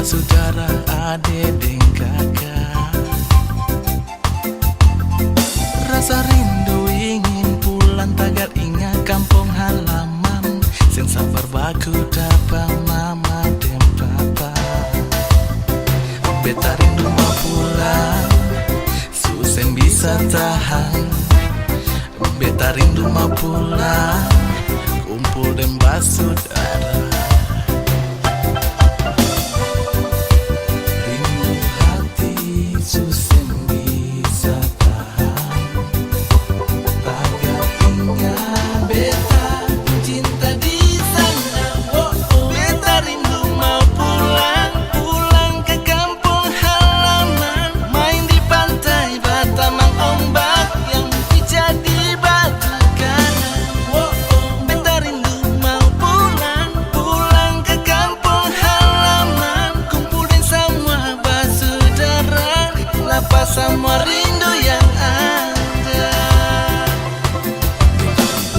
saudara, adik dan kakak. Rasa rindu ingin pulang tagar ingat kampung halaman. Sen sabar baku dapat mama dan papa. Beta rindu mau pulang, susen bisa tahan. Beta rindu mau pulang, kumpul dan saudara. Rindu hati susen bisa tahan. Tagar ingat beta cinta di sana. Beta rindu mau pulang, pulang ke kampung halaman. Main di pantai Batamang ombak yang jadi batu karang. Beta rindu mau pulang, pulang ke kampung halaman. Kumpulin semua saudara, lepas semua rindu yang ada.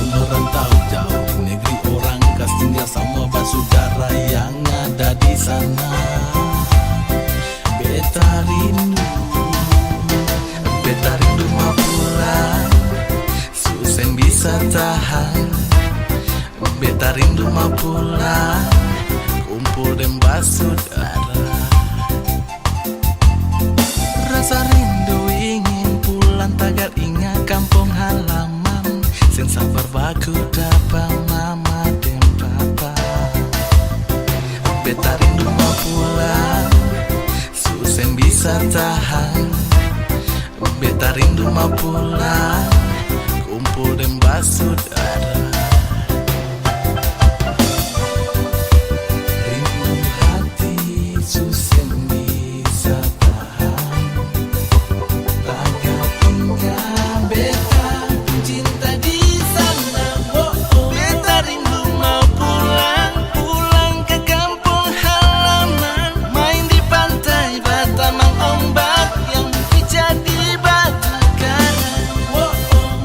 Merantau jauh di negeri orang, kas tinggal semua saudara yang ada di sana. Beta rindu mau pulang, susen bisa tahan. Beta rindu mau pulang, kumpul dan saudara. Rasa rindu ingin pulang tagar ingat kampung halaman. Sen sabar baku dapat mama dan papa. Beta rindu mau pulang, susen bisa tahan. Beta rindu mau pulang, kumpul dan saudara. Rindu hati susen bisa tahan. Tagar ingat beta cinta di sana. Beta rindu mau pulang, pulang ke kampung halaman. Main di pantai Batamang ombak yang jadi batu karang.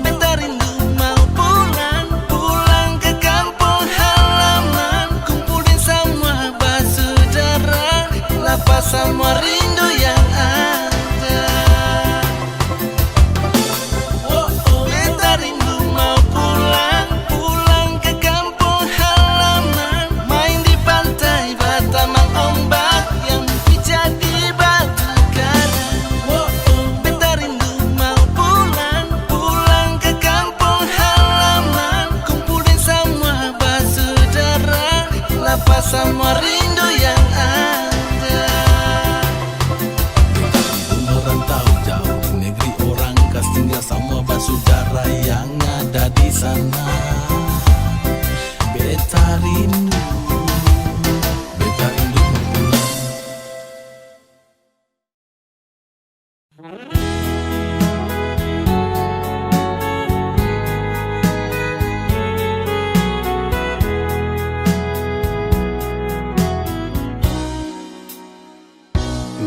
Beta rindu mau pulang, pulang ke kampung halaman. Kumpulin semua saudara, lepas semua rindu yang ada. Beta rindu mau pulang, pulang ke kampung halaman. Main di pantai Batamang ombak yang jadi batu karang. Beta rindu mau pulang, pulang ke kampung halaman. Kumpulin semua saudara, lepas semua rindu yang ada. Merantau jauh di negeri orang, kas tinggal semua saudara yang ada di sana. Beta rindu mau pulang.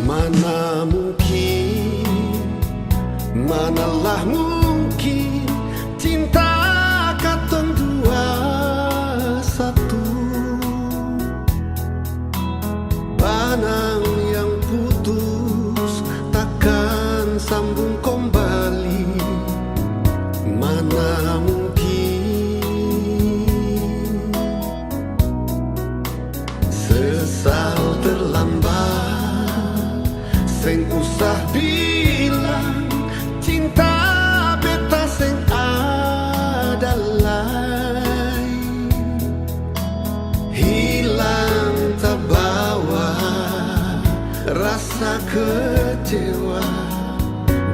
Mana mungkin, manalah mungkin cinta katong dua satu. Panang yang putus takkan sambung kembali. Mana mungkin sesal terlambat, seng usah bilang cinta beta seng ada lai. Hilang terbawa rasa kecewa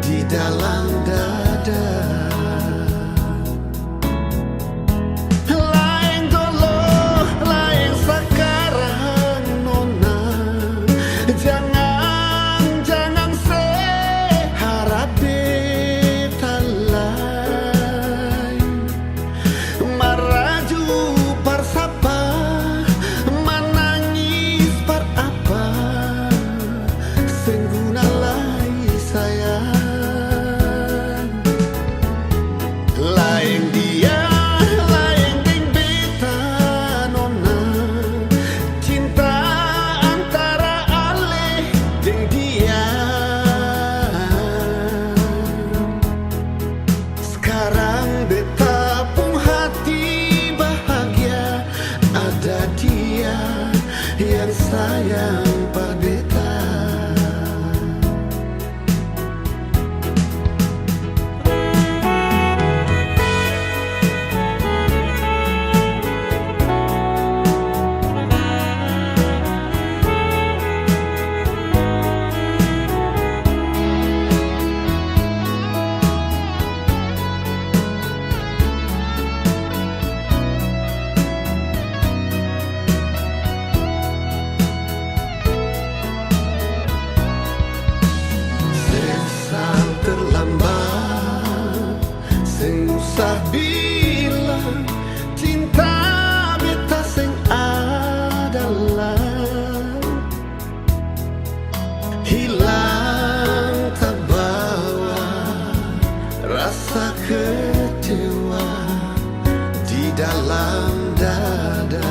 di dalam dada. Lain dulu, lain sekarang nona. Jangan seharap beta lain. Maraju persapa, menangis per apa. Sengguna lai sayang. yang sayang berbeda. Terlambat, sing usah bilang cinta beta sing adalah hilang terbawa rasa kecewa di dalam dada.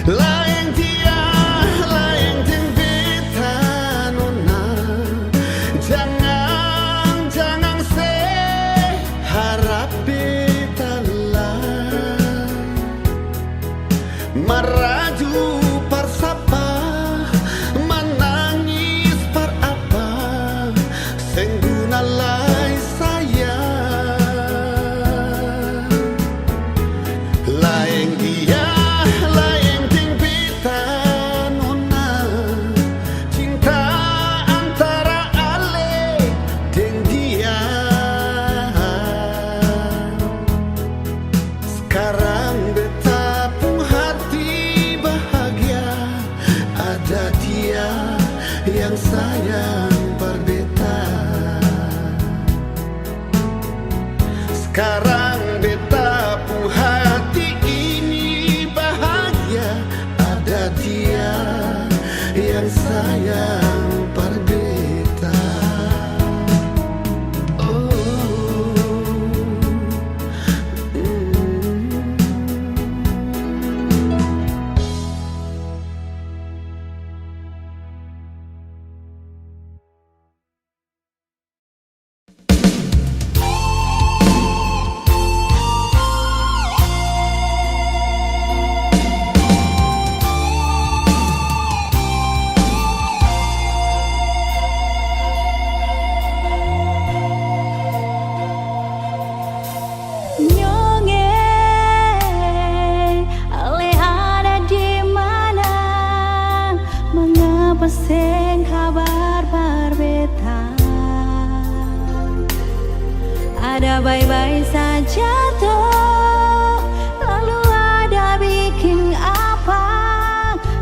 Lain dia, lain ting beta nona. Jangan se harap beta lah maraju parsapa menangis par apa sengguna lai sayang. Lain dia, lain ting beta nona. Cinta antara ale deng dia. Sekarang beta pun hati bahagia, ada dia yang sayang berbeta. Sekarang beta pun hati ini bahagia, ada dia yang sayang berbeta. Oh, sing kabar berbeda. Ada baik-baik saja toh, lalu ada bikin apa?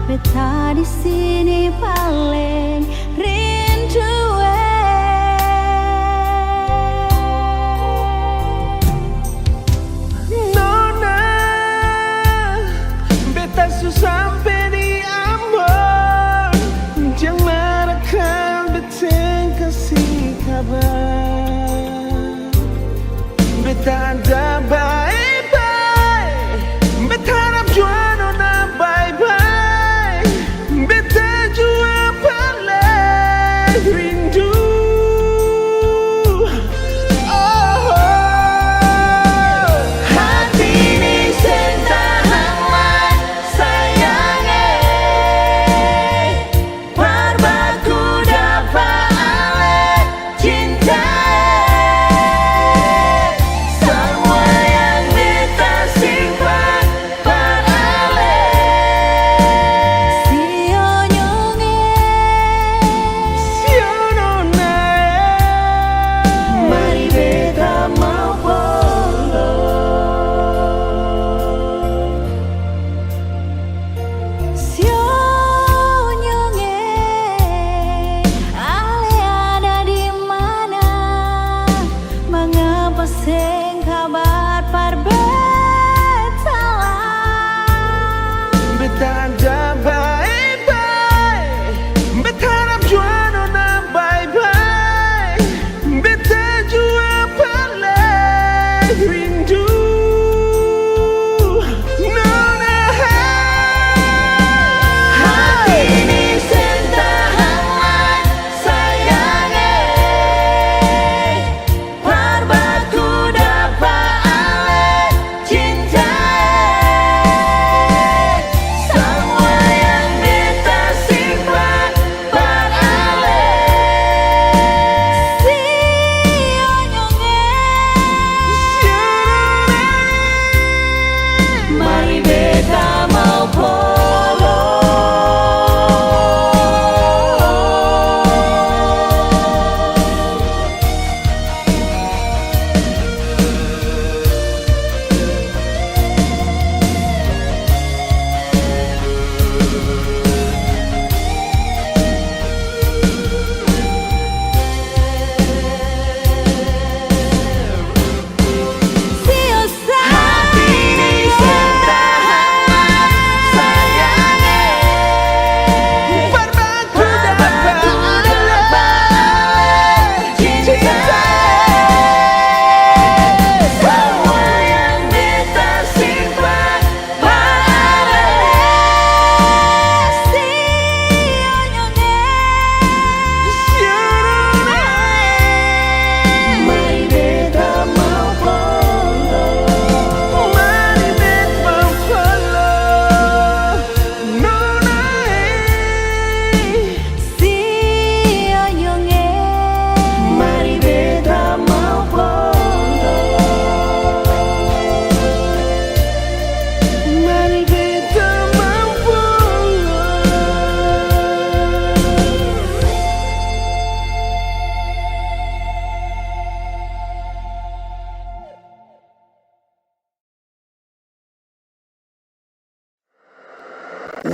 Beta di sini paling rindu. Nona, beta susah sampai di Ambon. Jangan akan beteng kasih kabar. Beta ada bye-bye, beta harap jua nona bye-bye. Beta jua pala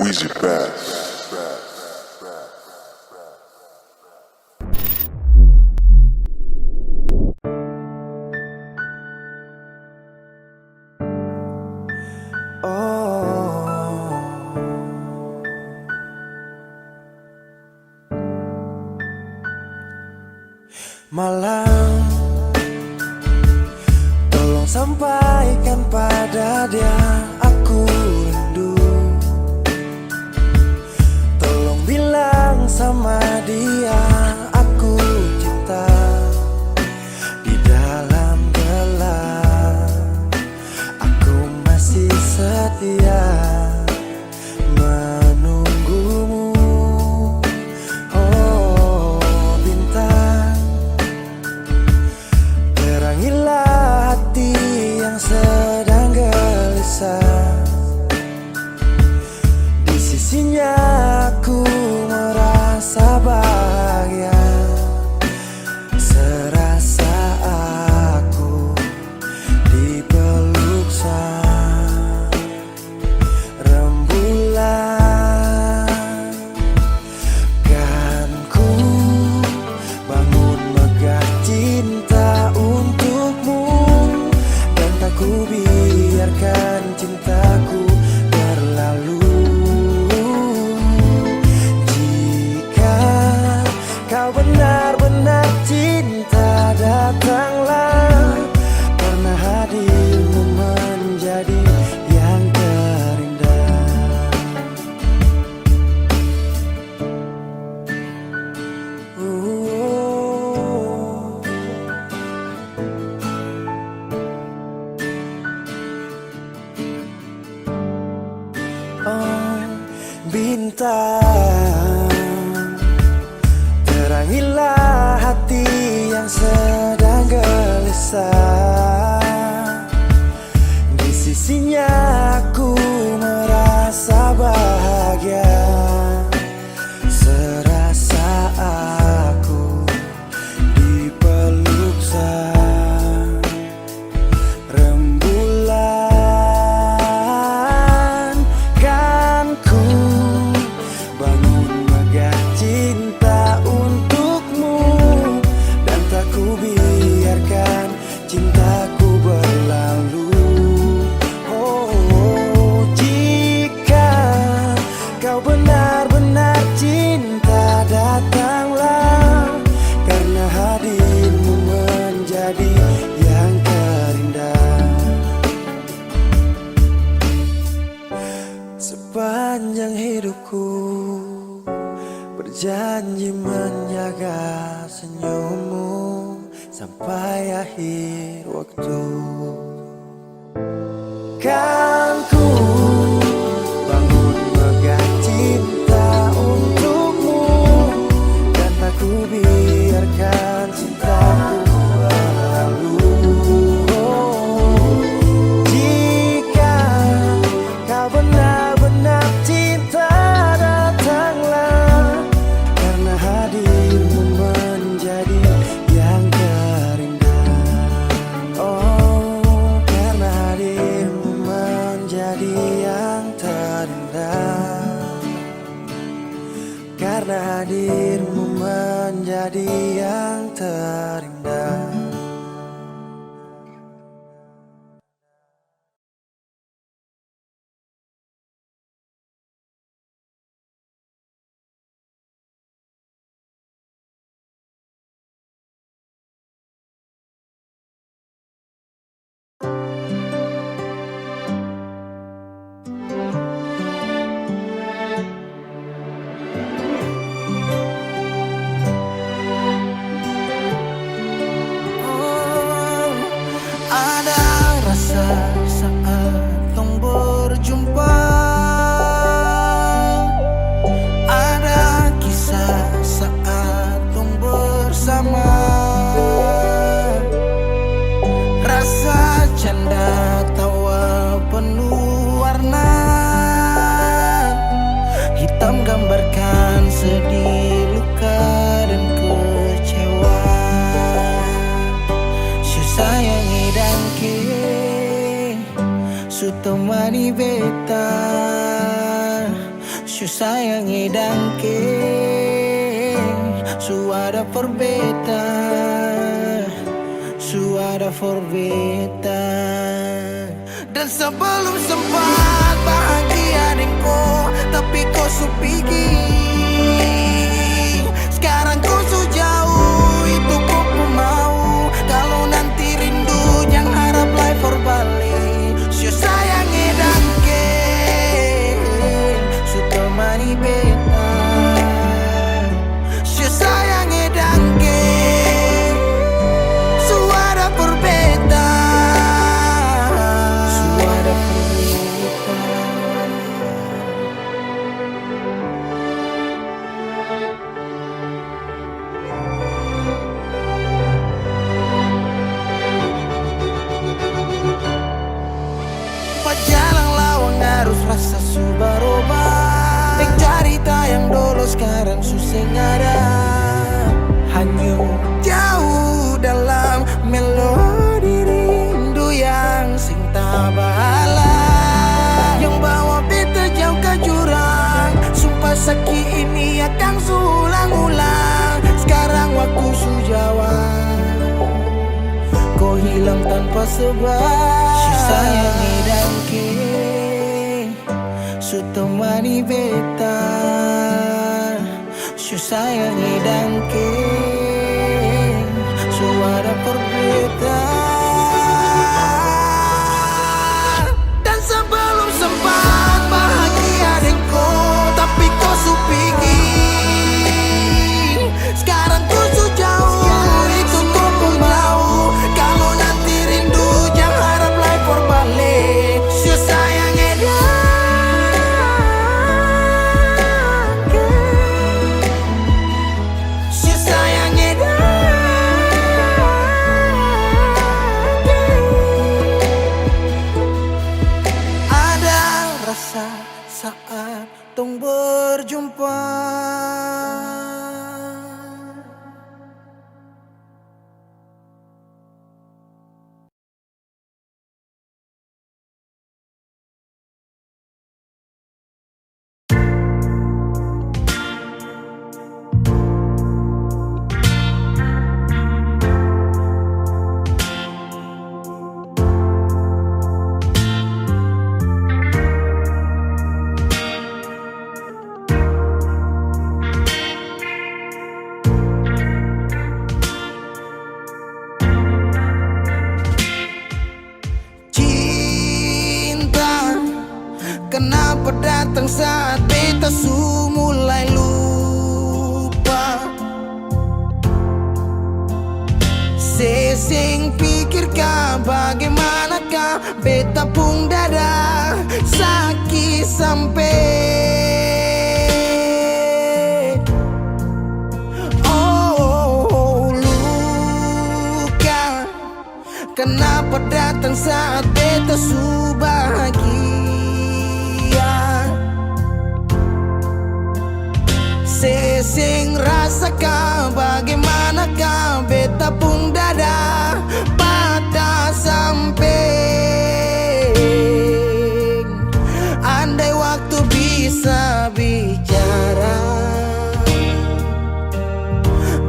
Weezy Bass. Malam, tolong sampaikan pada dia aku rindu. Tolong bilang sama dia aku cinta. Di dalam gelap aku masih setia menunggumu. Oh bintang, terangilah hati yang sedang gelisah. Di sisinya aku merasa bahagia, serasa aku dipeluk sang rembulan. Kan ku bangun megah cinta untukmu, dan tak ku biarkan cintaku berlalu. Jika kau benar-benar cinta, datanglah, karena hadirmu menjadi yang terindah. Oh, bintang, terangilah hati yang sedang gelisah. Di sisinya aku merasa bahagia, serasa aku dipeluk sang rembulan. Kan ku bangun megah cinta untukmu, dan tak ku biarkan cintaku berlalu. Oh, jika kau benar-benar cinta, datanglah, karena hadirmu menjadi yang terindah. Sepanjang hidupku berjanji menjaga senyummu sampai akhir waktu. Kan ku bangun megah cinta untukmu, dan tak ku biarkan cintaku berlalu. Jika kau benar-benar cinta, datanglah, karena hadirmu menjadi yang terindah. Oh, karena hadirmu menjadi yang terindah. Karena hadirmu menjadi yang terindah. Ada rasa saat tong berjumpa, ada kisah saat tong bersama, rasa canda tawa penuh warna, hitam gambarkan sedih, luka dan kecewa. Sayangi dangke su temani beta, sayangi dan ke suara forbeta, suara forbeta. Dan sebelum sempat bahagia denko, tapi kau supigi. Sekarang kau so jauh, itu kau pun mau. Kalau nanti rindu jangan harap life for Bali. Sio sayangi dan ke su temani beta, sio sayangi dan ke suara forbeta, suara forbeta. Jalan lawang harus rasa subaroba. Mencari tayang dulu sekarang susah ada. Hanyut jauh dalam melodi rindu yang sing tak bahala, yang bawa beta jauh ke jurang. Sumpah sakit ini akan sulang-ulang. Sekarang waktu sujawab, kau hilang tanpa sebab. Si sayangi dan ke su temani beta, si sayangi dan ke suara forbeta. Dan sebelum sempat bahagia denko, tapi kau su pergi. Sekarang kau su jauh, itu kau pun mau. Kalau nanti rindu jangan harap life for Bali. Si sayangi dan ke, si sayangi dan ke. Ada rasa saat tong berjumpa. Kenapa datang saat beta su mulai lupa? Sesing pikirkan bagaimanakah beta pun dada sakit sampai. Oh, luka. Kenapa datang saat beta su bahagia? Sesing rasakan bagaimanakah beta pun dada patah sampai. Andai waktu bisa bicara,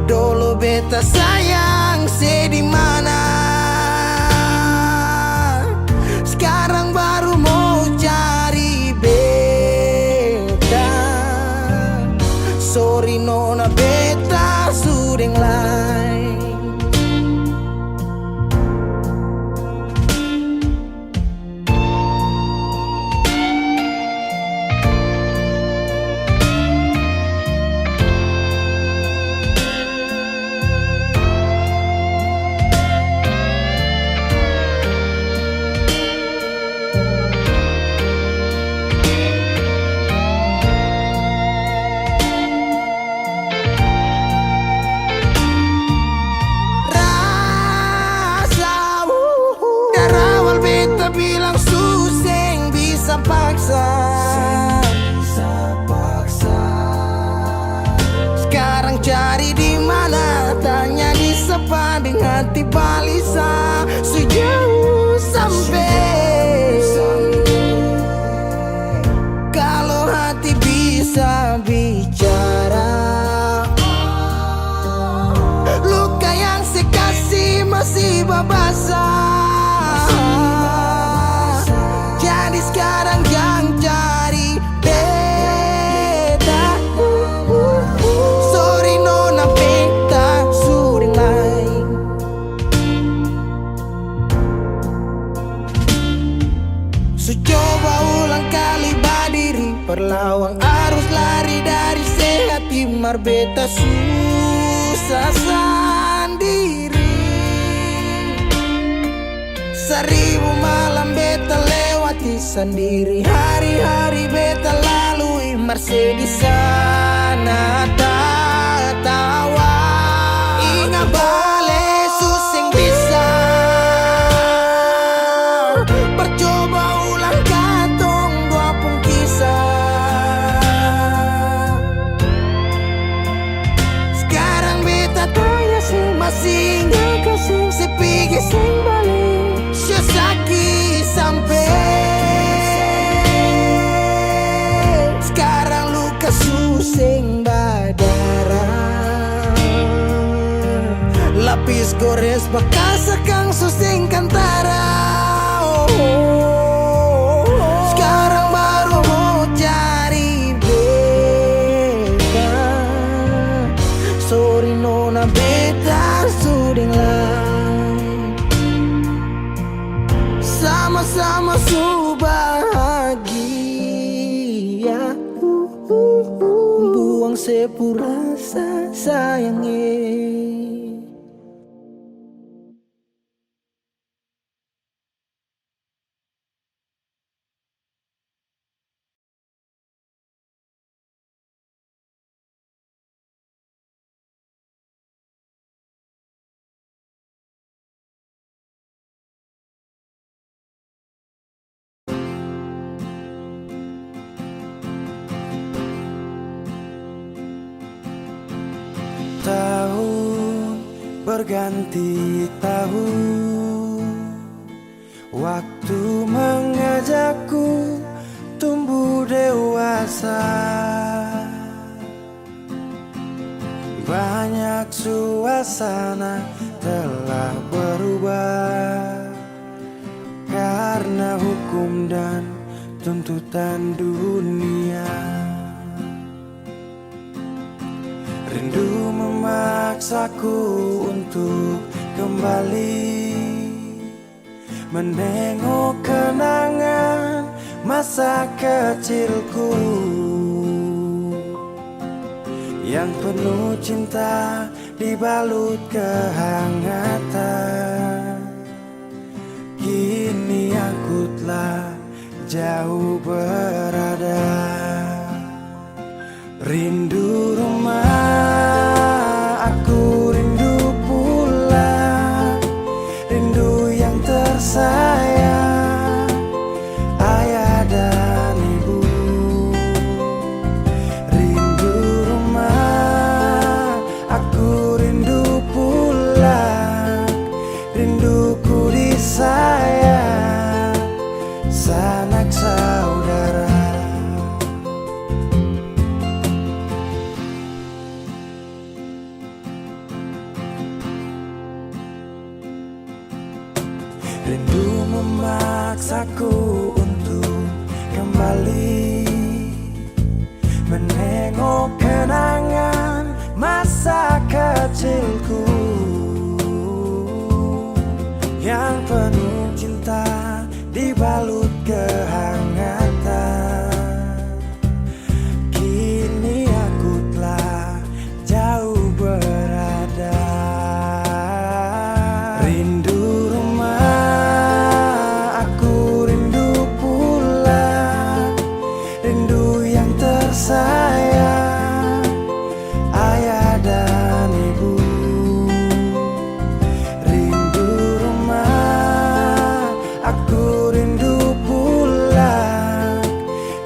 dulu beta sayang sedih mana. Sekarang baru mau cari beta. Sorry nona beta sudeng lain. Bilang suseng bisa paksa. Sekarang cari di mana, tanya di sepa dengan hati balisa. Sejauh sampai kalau hati bisa bisa bicara. Luka yang sekasih masih babasa. Jadi sekarang yang cari beta. Sorry nona beta sudah lain. So coba ulang kali berdiri, perlawan arus lari dari sehat timar beta susah sendiri. Seribu malam beta lewati sendiri, hari-hari beta lalui Mercedes di sana tertawa. Ingat bale susing bisa, percoba ulang katong dua pun kisah. Sekarang beta tanya sih masih nggak kasih sepigi sing balik. Sesaki sampai sekarang luka susing berdarah. Lapis gores bekas kang susing kantara. Sekarang baru mau cari beta. Sorry nona beta sudah lah. Sama-sama su bahagia. Buang sepurasa sayangnya. Tahun berganti tahun, waktu mengajakku tumbuh dewasa. Banyak suasana telah berubah karena hukum dan tuntutan dunia. Rindu memaksaku untuk kembali menengok kenangan masa kecilku yang penuh cinta dibalut kehangatan. Kini aku telah jauh berada. Rindu rumah, aku rindu pulang. Rindu yang tersayang, ayah dan ibu. Rindu rumah, aku rindu pulang. Rinduku disayang, sanak saudara. Rindu memaksaku untuk kembali menengok kenangan masa kecilku yang penuh cinta dibalut kehangatan. Kini aku telah jauh berada. Rindu rumah, aku rindu pulang. Rindu yang tersayang, ayah dan ibu. Rindu rumah, aku rindu pulang.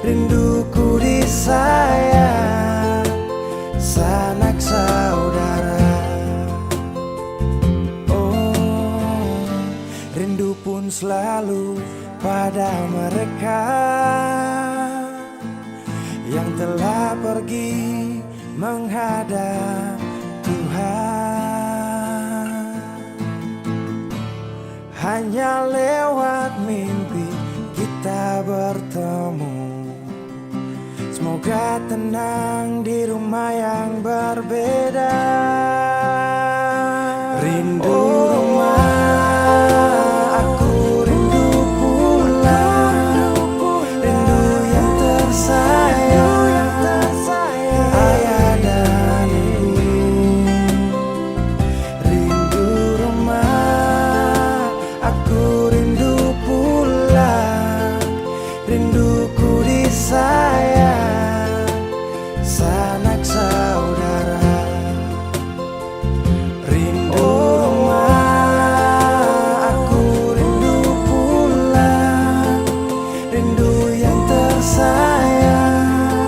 Rinduku disayang, sanak saudara. Oh, rindu pun selalu pada mereka yang telah pergi menghadap Tuhan. Hanya lewat mimpi kita bertemu. Semoga tenang di rumah yang berbeda. Rindu rumah, aku rindu pulang. Rindu yang tersayang, ayah dan ibu. Rindu rumah, aku rindu pulang. Rinduku disayang sanak saudara. Rindu rumah, aku rindu pulang. Rindu yang tersayang,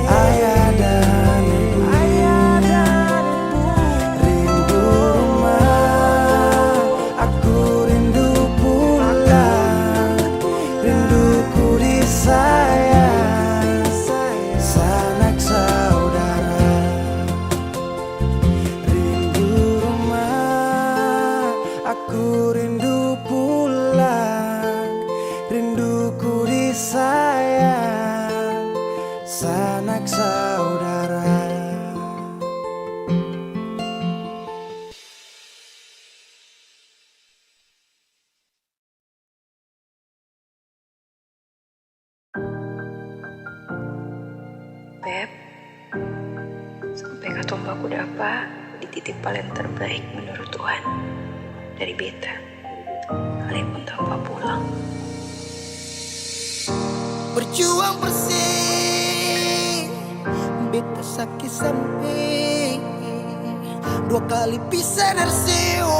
ayah dan ibu. Rindu rumah, aku rindu pulang. Rinduku disayang sanak saudara. Rindu rumah, aku rindu pulang. Rinduku disayang sanak saudara. Beb, sampai katong baku dapa dititip paling terbaik menurut Tuhan dari beta, kalaupun tanpa pulang. Berjuang bersih, beta sakit sampai 2 kali pisah dari seo.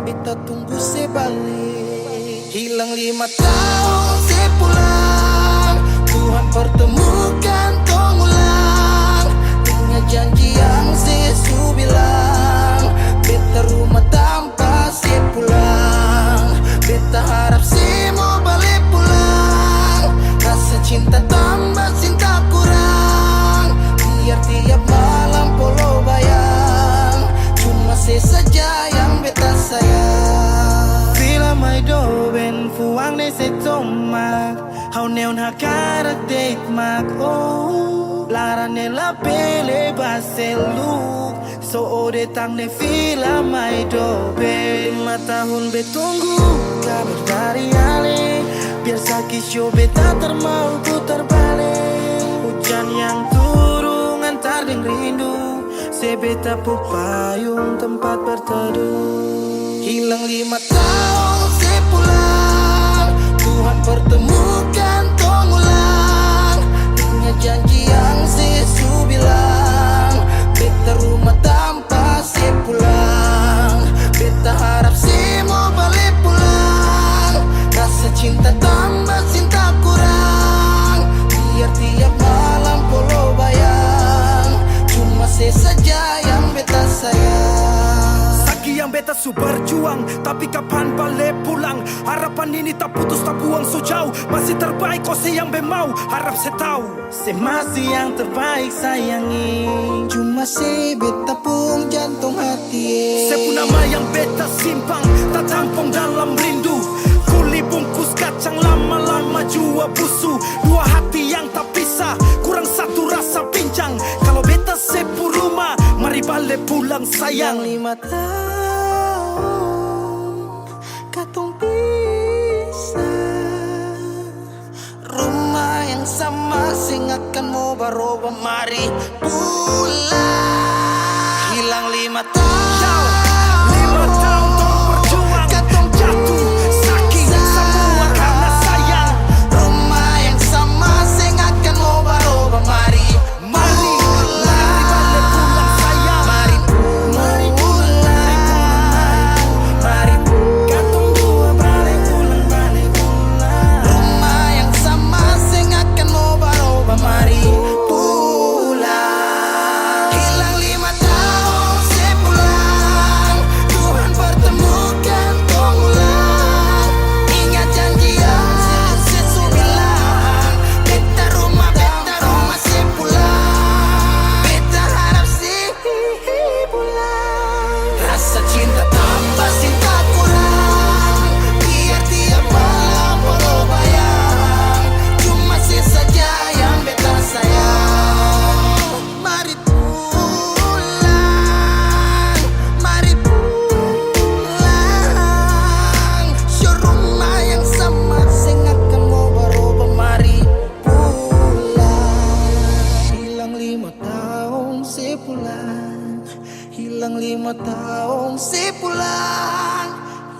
Beta tunggu sebalik. Hilang 5 tahun sepulang, Tuhan pertemukan tong ulang. Ingat janji yang Yesus bilang, beta rumah tanpa sepulang. Beta harap semua balik pulang. Rasa cinta tambah cinta kurang, biar tiap malam polo bayang. Cuma saja yang beta sayang. Fila mai do ben fuang ne se tomak. Hau neon hakarak date mak oh. Larane la pele baseluk. So ode tang ne fila mai do ben. 5 tahun betunggu kabar dari ale. Biar sakit show beta termau ku terbalik. Hujan yang turun antar deng rindu. Sebeta pupayung tempat berteduh. Hilang 5 tahun sepulang, Tuhan pertemukan tong ulang. Ingat janji yang Yesus bilang, beta rumah tanpa sepulang. Beta harap semua balik pulang. Rasa cinta tambah cinta kurang, biar tiap malam polo bayang. Cuma saja yang beta sayang. Saki yang beta su berjuang, tapi kapan balik pulang? Harapan ini tak putus tak buang so jauh. Masih terbaik kau yang bemau. Harap saya tahu, saya masih yang terbaik sayangi. Cuma beta pun jantung hati. Saya pun nama yang beta simpang, tak tampung dalam rindu. Kuli bungkus kacang lama-lama jua busu. 2 hati yang tak pisah, kurang satu rasa pincang. Kalau beta sepu rumah, mari balik pulang sayang. 5 tahun katong pisah. Rumah yang sama sing akan mau baroba, mari pulang. Hilang 5 tahun. 5 tahun tong berjuang, katong jatuh sakit semua karena sayang. Rumah yang sama sing akan mau baroba, mari Mari balik pulang sayang. Mari pulang. Mari Katong dua balik pulang. rumah yang sama sing akan mau baroba, mari pulang. Hilang 5 tahun sepulang, Tuhan pertemukan tong ulang. Ingat janji yang Yesus bilang, beta rumah tahun sepulang,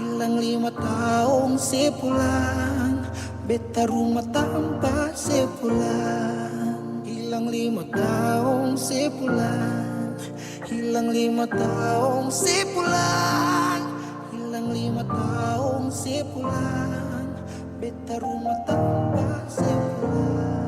hilang 5 tahun sepulang, beta rumah tanpa sepulang. Hilang 5 tahun sepulang, hilang 5 tahun sepulang, hilang 5 tahun sepulang, beta rumah tanpa sepulang.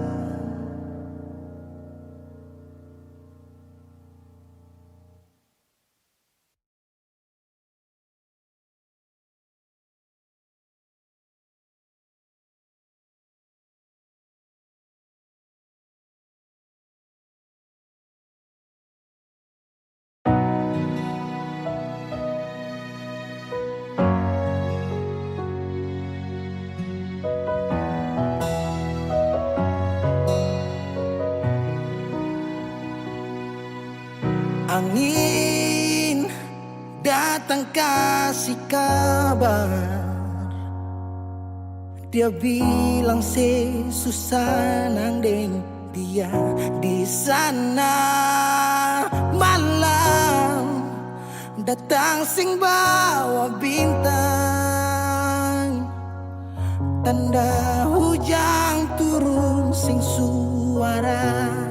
Angin datang kasih kabar, dia bilang susah nang deng dia di sana. Malam datang sing bawa bintang, tanda hujan turun sing suara.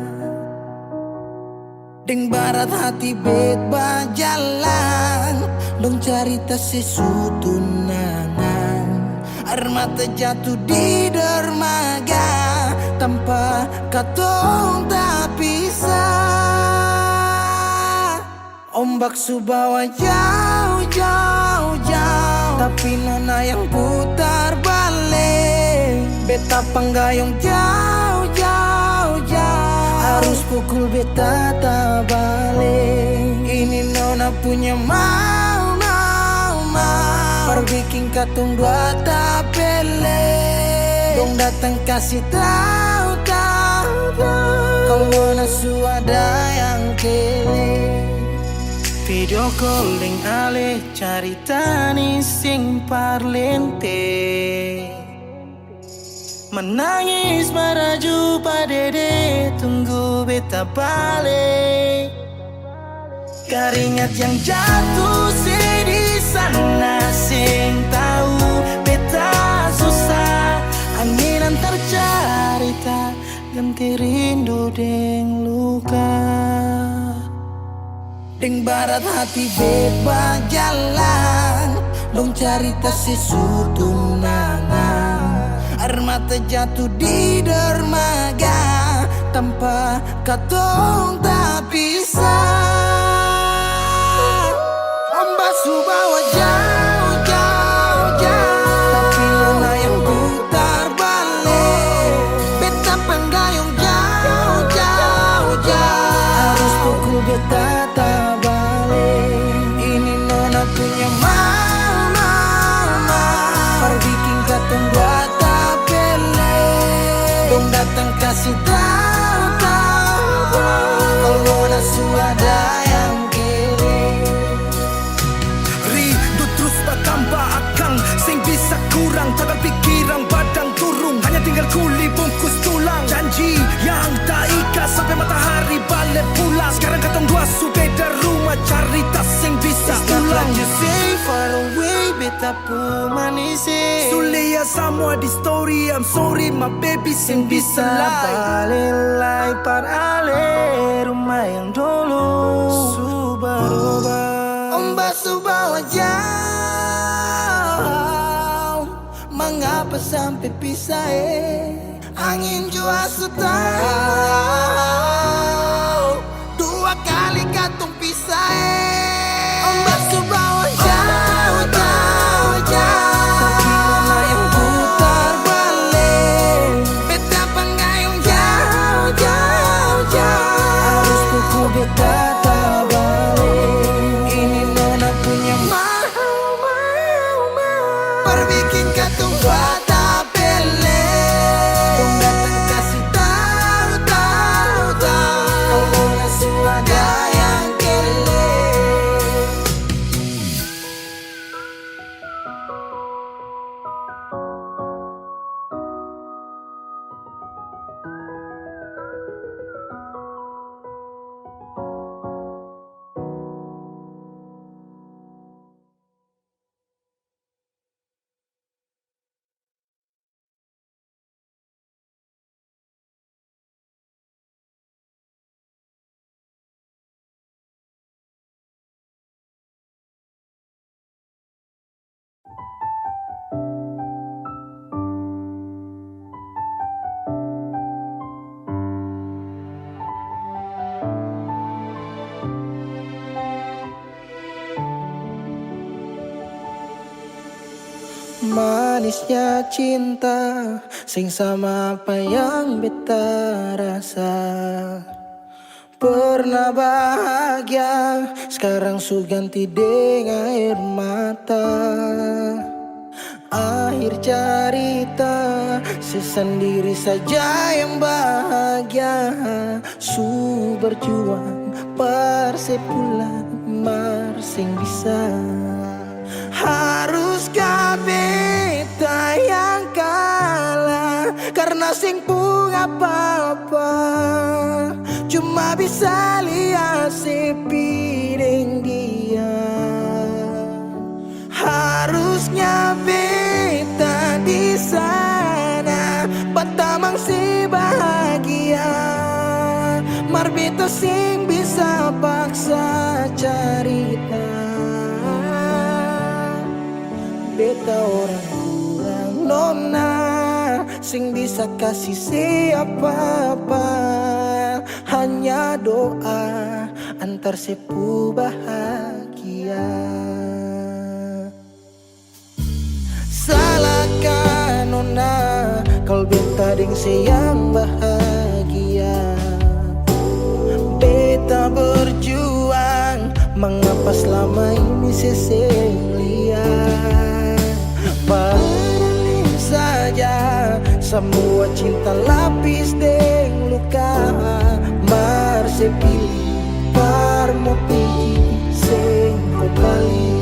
Deng barat hati bet bajalan, dong cerita sesutunangan. Air mata jatuh di dermaga, tanpa katong tak pisah. Ombak subawa jauh, jauh, jauh, tapi nona yang putar balik. Beta panggayong jauh, jauh, jauh, harus pukul beta tak balik. Ini nona punya mau, mau, mau, perbikin katong dua tak bele. Dong datang kasih tahu, tahu, tahu, kalau nona suada yang kele. Video calling ale carita ni sing parlente, menangis meraju padede tunggu beta balik. Keringat yang jatuh di sana sing tahu beta susah. Angin antar carita ganti rindu deng luka. Deng barat hati bet bajalan, dong carita sesutunangan. Air mata jatuh di dermaga, tanpa katong tak pisah. Ombak subawa jauh, jauh, jauh, tapi nona yang putar balik. Beta panggayong jauh, jauh, jauh, harus pukul beta tak balik. Ini nona punya mau, mau, mau, perbikin katong buat datang kasih tahu, tahu, kalau nona suada yang kiri. Rindu terus bertambah akang, sing bisa kurang, takkan pikiran badang turung, hanya tinggal kuli bungkus tulang. Janji yang tak ikat sampai matahari balik pulang. Sekarang katong dua su beda rumah, cerita sing bisa ulang. You say far away, beta pu manise. Sulia semua di story, I'm sorry my baby sing bisa Balilai par ale rumah yang dulu Subaroba. Ombak subawa jauh, mengapa sampai pisah angin jua tahu, dua kali katong pisah Ombak subawa jauh, jauh, jauh, tapi nona yang putar balik. Beta panggayong jauh, jauh, jauh, harus pukul beta tak balik. Ini nona punya mau, mau, mau, perbikin katong buat tak bele. Dong datang kasih tahu, tahu, manisnya cinta sing sama apa yang beta rasa. Pernah bahagia, sekarang su ganti dengan air mata. Akhir cerita, sesendiri saja yang bahagia. Su berjuang, persepulang, marsing bisa. Haruskah beta yang kalah karena sing pun apa-apa, cuma bisa lihat sepiring dia. Harusnya beta di sana batamang si bahagia, mar beta sing bisa paksa cerita. Beta orang kurang nona, sing bisa kasih siapa-apa. Hanya doa antar sepu bahagia. Salahkan nona kalau beta deng sayang bahagia. Beta berjuang, mengapa selama ini seseng lihat. Padahal saja semua cinta lapis deng luka. Mar sepilih parmo pilih sing kembali.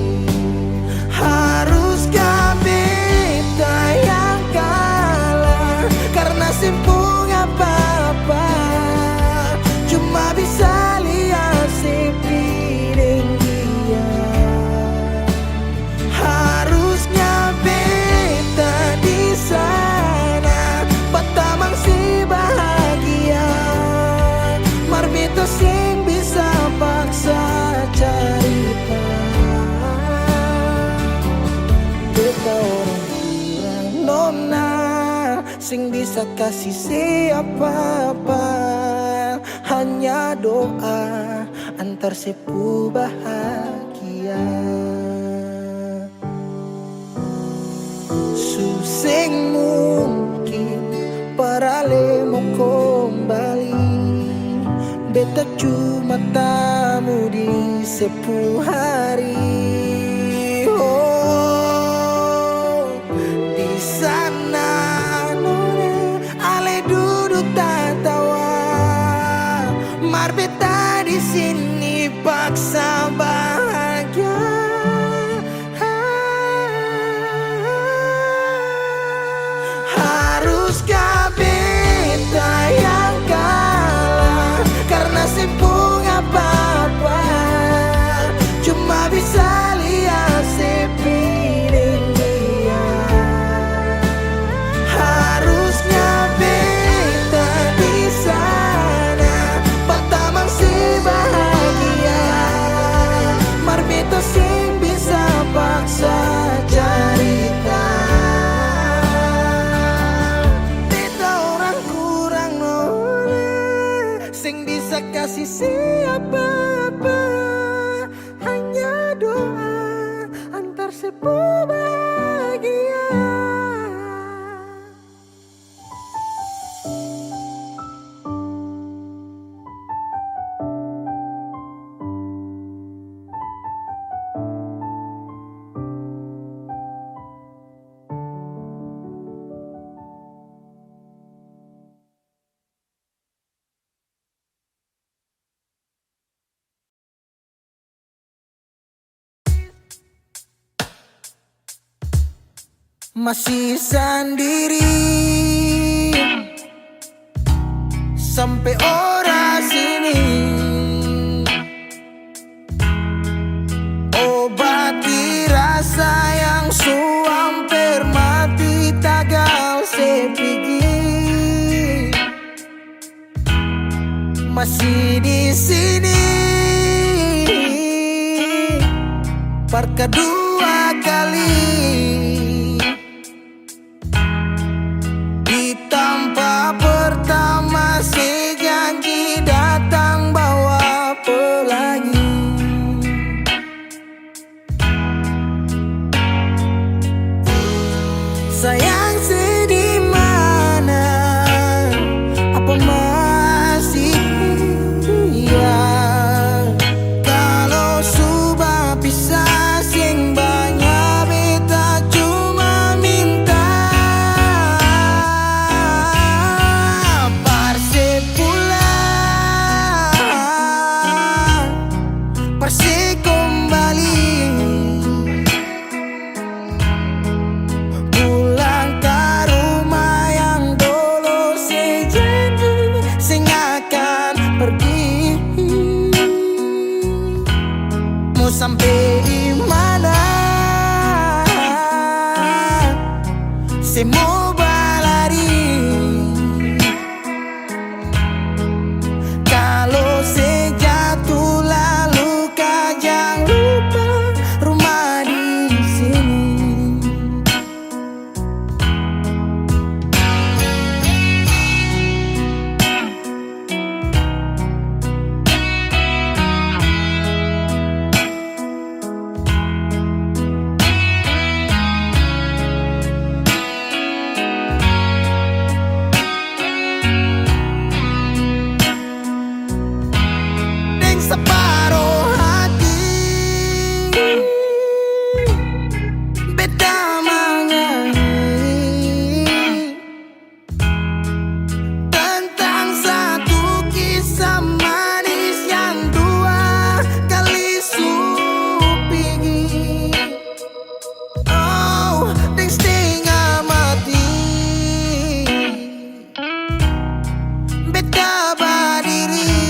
Haruskah beta yang kalah karena simpung apa-apa, cuma bisa lihat sepiring dia. Harusnya beta di sana batamang si bahagia, mar beta sing bisa paksa cerita. Beta orang kurang nona, sing bisa kasih siapa-apa. Hanya doa antar sepu bahagia. Suseng mungkin parale mau kembali. Beta cuma tamu di sepu hari. Oh, di sana nona ale duduk tertawa, mar beta di sini paksa bahagia. Haruskah beta yang kalah karena simpung apa-apa, cuma bisa lihat sepiring dia. Harusnya beta di sana batamang si bahagia, mar beta sing bisa paksa cerita. Beta orang kurang nona, sing bisa kasih siapa-apa. Hanya doa antar sepu bahagia. Masih sendiri sampai ora sini, obati rasa yang hampir mati tagal sepigi. Masih di sini par kedua kali. Tanpa pertama si janji datang bawa pelangi. sampai di mana semua balari. Kalau sejatuh lalu kau jangan lupa rumah di sini. Separuh hati beda menyanyi tentang satu kisah manis yang dua kali supingi. Oh, deng setengah mati beda berdiri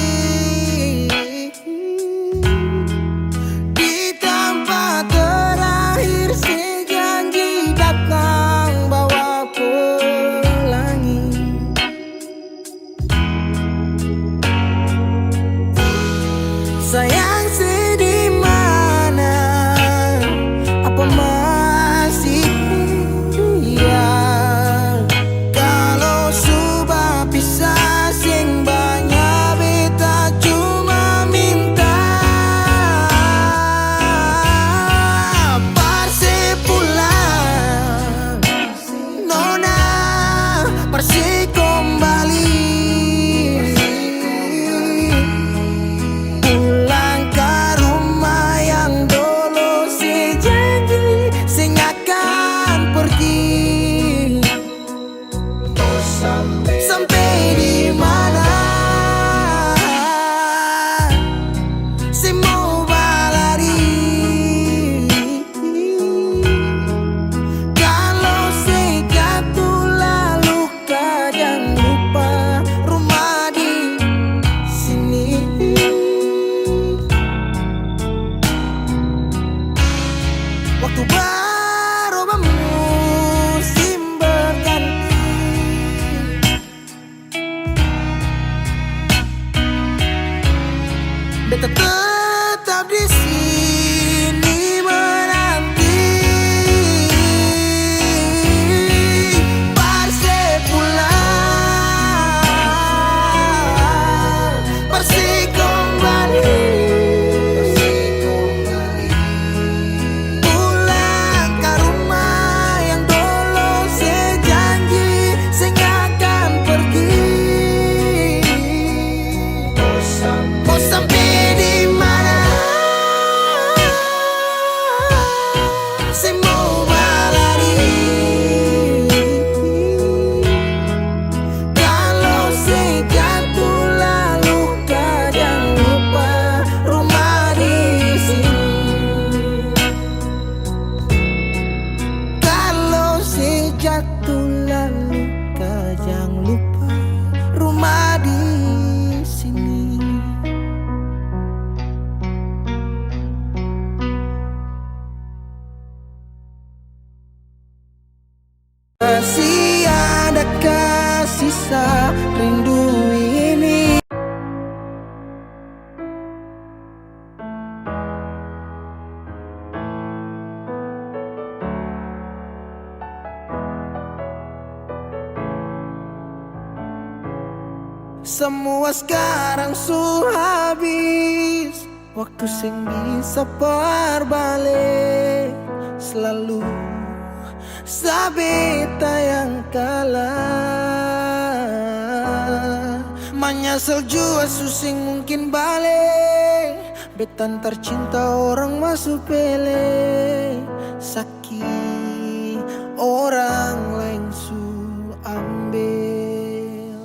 sayang sedih mana apa masih iya kalau sudah pisah sing banyak beta cuma minta parse pulang nona parse kembali sampai di mana semua balari. Kalau sejatuh lalu kau jangan lupa rumah di sini. Waktu baru musim berganti beta tetap di sini menanti parse pulang parse kembali pulang ke rumah yang dulu sejanji sing akan pergi. Oh, sampai di mana semua balari. Kalau sejatuh lalu kau jangan lupa rumah di sini. Kalau sejatuh lalu kau jangan lupa rumah di sini. Masih adakah sisa rindu ini? Semua sekarang sudah habis, waktu sing bisa berbalik. Selalu sabeta yang kalah. Menyesal jua susing mungkin balik. Betan tercinta orang masuk pele. Sakit orang lain su ambil.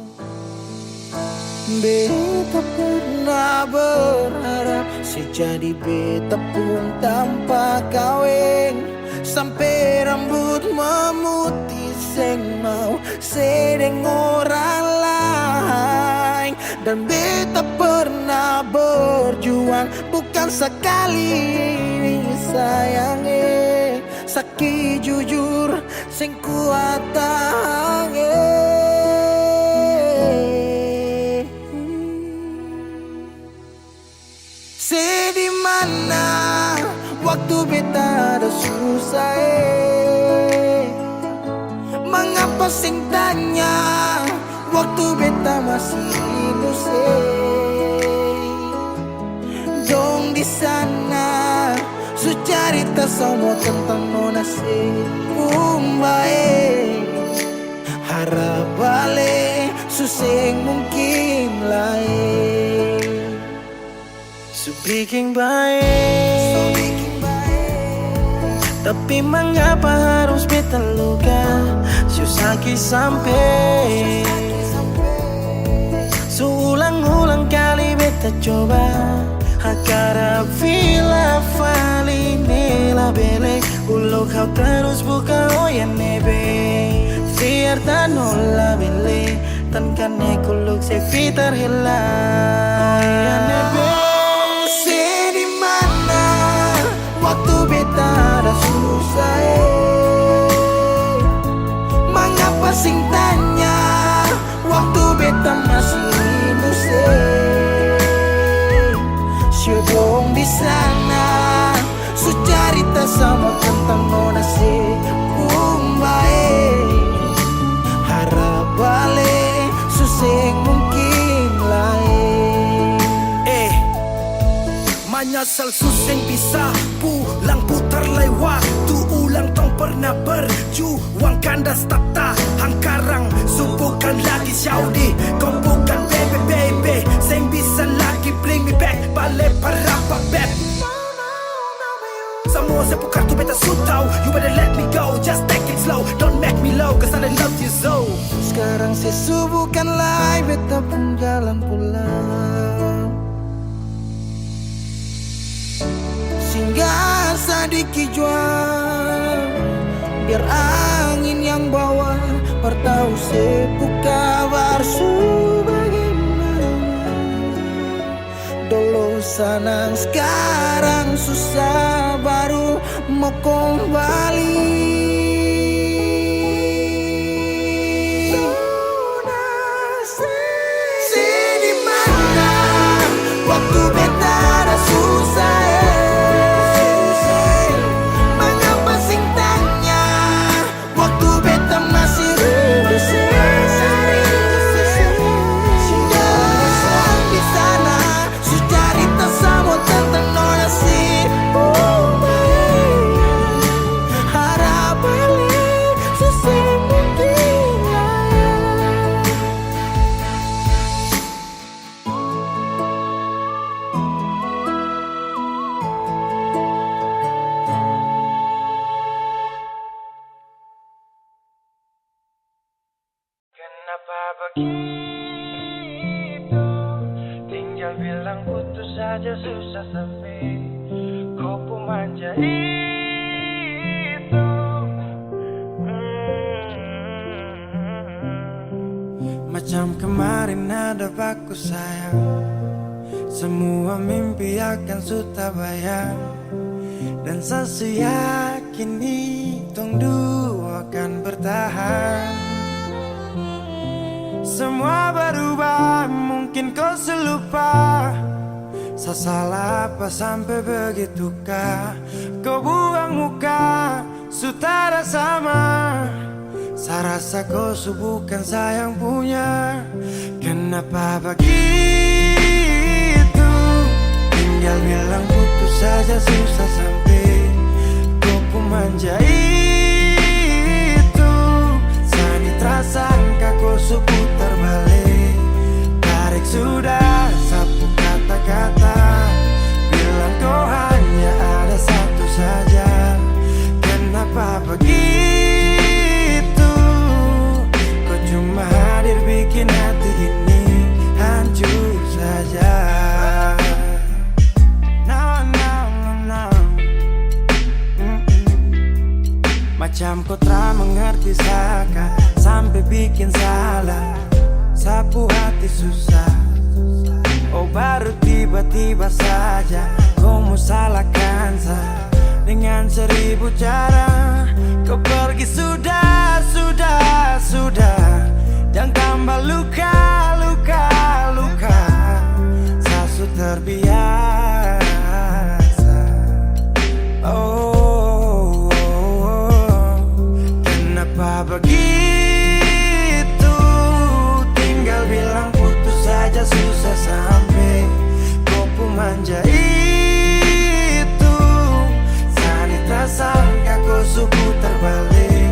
Beta pernah berharap sejadi beta pun tanpa kawin. Sampai rambut memutih seng mau sedeng orang lain. Dan beta pernah berjuang bukan Jangan sekali sayange, sakit jujur sing kuat tahange. Di mana waktu beta ada susah mengapa sing tanya waktu beta masih indus dong di sana su cerita semua tentang nona kumbae harap balik suseng mungkin lain so bikin baik tapi mengapa harus beta luka susaki sampai seulang-ulang kali beta coba hakara vila fali nela bele ulo kau terus buka oya nebe fiar tanola bele tan kane kuluk se fitar hela oya nebe. Waktu beta ada susah mengapa sing tanya waktu beta masih indus syedong di sana su cerita sama tentang nona kumbae harap balik suseng mungkin lain menyesal suseng bisa pulang putar lai waktu ulang tong pernah berjuang kandas tata hangkarang subukan lagi Saudi kau bukan baby seng bisa lagi bring me back balik parapa beb semua sepu kartu beta sutau you better let me go just take it slow don't make me low cause I love you so sekarang sesubukan lai beta pun jalan pulang singgah sadiki jual biar angin yang bawa bertahu sepuh kabar su bagaimana dulu senang sekarang susah baru mau kembali. Di mana waktu beta ada susah Kenapa begitu? Tinggal bilang putus saja susah sampai kau pun manja itu. Macam kemarin ada aku sayang, semua mimpi akan sudah bayang, dan saya yakin tong dua akan bertahan. Semua berubah, mungkin kau selupa. Saya salah apa sampai begitukah? Kau buang muka, sutara sama. Saya rasa kau bukan saya yang punya. Kenapa begitu? Tinggal bilang putus saja susah sampai kau pun manja itu. Sani terasa angka kau putar balik. Tarik sudah sapu kata-kata, bilang kau hanya ada satu saja. Kenapa begitu? Kau cuma hadir bikin hati ini hancur saja. Macam kau tak mengerti saka, sampai bikin salah, sapu hati susah. Oh baru tiba tiba-tiba saja kau mau salahkan saya dengan 1000 cara. Kau pergi sudah, jangan tambah luka. Saya sudah terbiasa. Oh, kenapa begitu? Tinggal bilang putus saja susah sampai kau pun manja itu. Sani tak sangka kau suku terbalik.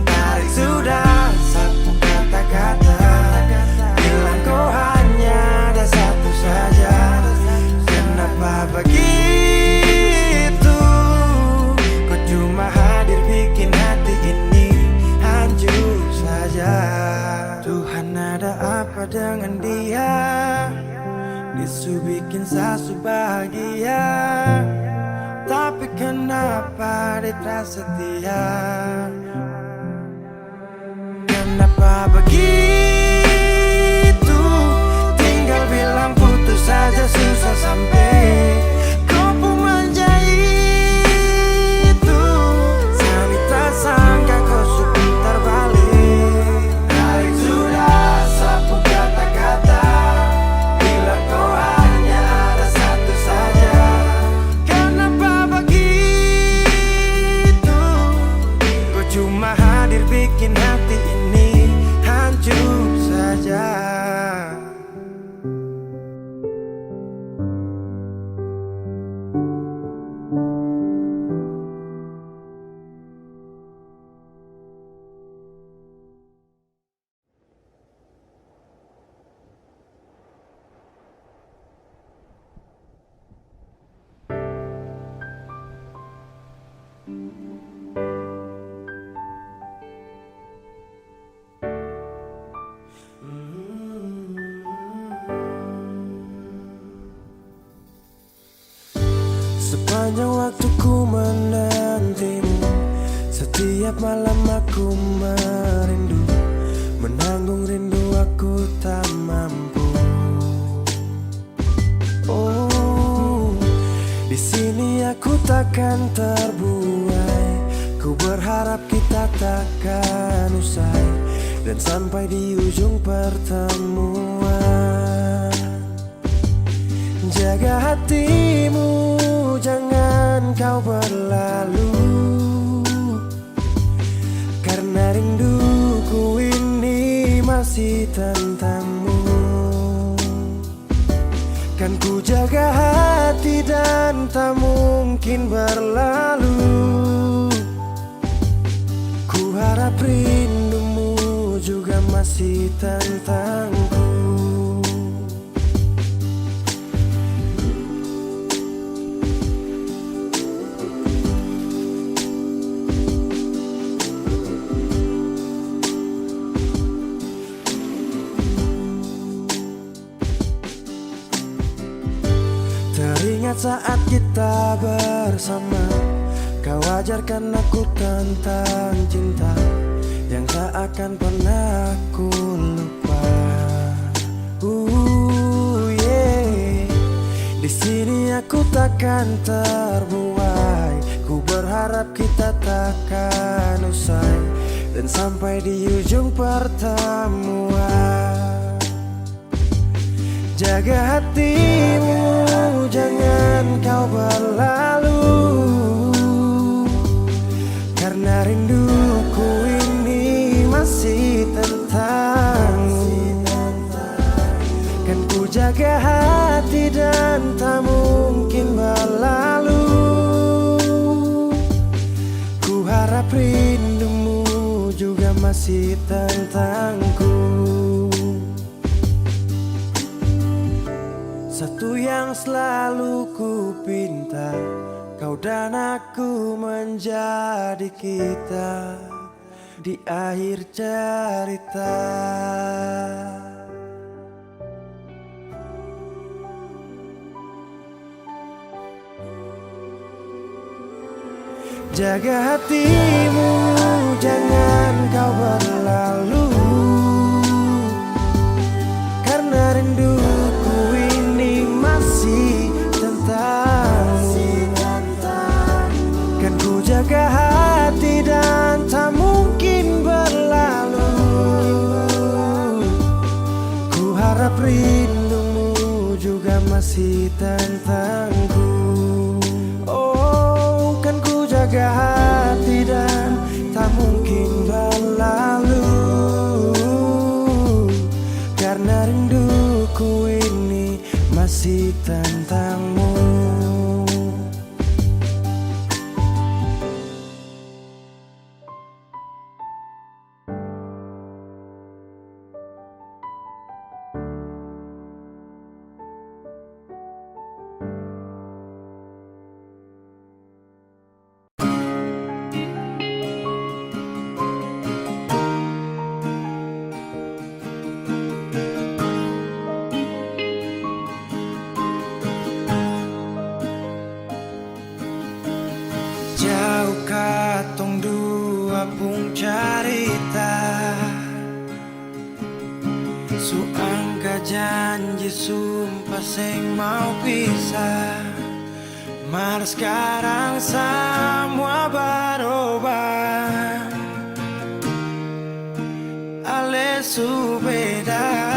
Tarik sudah satu kata-kata, bilang kau hanya ada satu saja. Kenapa begitu? Kau cuma hadir bikin hati ini hancur saja. Tuhan, ada apa dengan dia? Disu bikin sasu bahagia, tapi kenapa dia tak setia? Kenapa begitu? Tinggal bilang putus saja susah sampai kau pun manja itu. Sani tak sangka kau suku terbalik. Tarik sudah sapu kata-kata, bilang kau hanya ada satu saja. Kenapa begitu? Kau cuma hadir bikin hati ini hancur saja. Sepanjang waktu ku menantimu, setiap malam aku merindu, menanggung rindu aku tak mampu. Oh, di sini aku takkan terbuai. Ku berharap kita takkan usai dan sampai di ujung pertemuan. Jaga hatimu, jangan kau berlalu, karena rinduku ini masih tentangmu. Kan ku jaga hati dan tak mungkin berlalu. Ku harap rindumu juga masih tentangku. Teringat saat kita bersama, kau ajarkan aku tentang cinta yang tak akan pernah aku lupa. Yeah. Di sini aku takkan terbuai. Ku berharap kita takkan usai dan sampai di ujung pertemuan. Jaga hatimu, jangan kau berlalu, karena rinduku ini masih tentangmu. Kan ku jaga hati dan tak mungkin berlalu. Ku harap rindumu juga masih tentangku. Satu yang selalu ku pinta, kau dan aku menjadi kita di akhir cerita. Jaga hatimu, jangan kau berlalu, karena rinduku ini masih masih tentangmu. Kan ku jaga hati dan tak mungkin berlalu. Ku harap rindumu juga masih tentangku. Oh, kan ku jaga hati dan tak mungkin berlalu. Karena rinduku ini masih tentangmu. Jauh katong dua pung carita, su angka janji sumpah seng mau pisah. Mar sekarang semua berubah, ale su beda.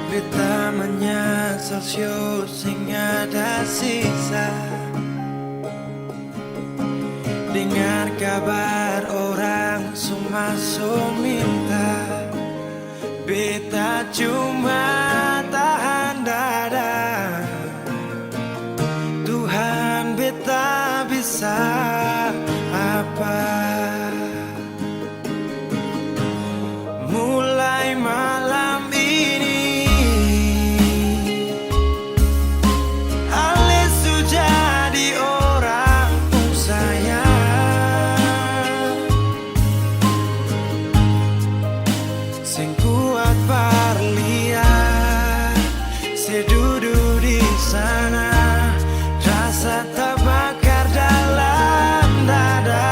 Beta menyesal sio sing ada sisa. Dengar kabar orang semua minta. Beta cuma tahan dada. Tuhan beta bisa apa? Mulai malam ini Ale su jadi orang pun sayang. Sing kuat berlian, sedudu di sana, rasa terbakar dalam dada.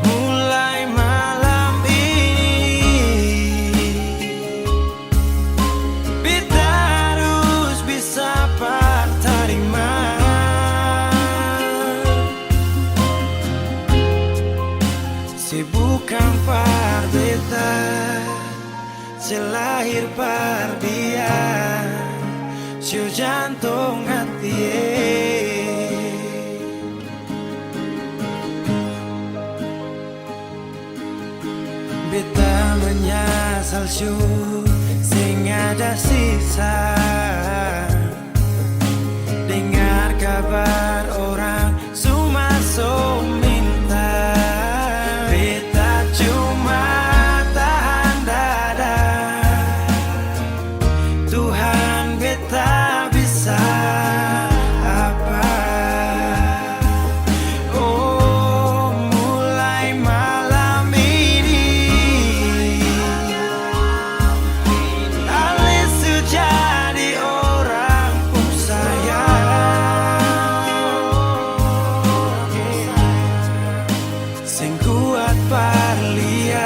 Mulai malam ini beta harus bisa terima. Se bukan par beta, se lahir par dia, sio jantung hati. Beta menyesal sio sing ada sisa. Dengar kabar orang semua minta. Beta cuma tahan dada. Tuhan beta bisa apa? Oh, mulai malam ini Ale su jadi orang pun sayang. Sing kuat berlian,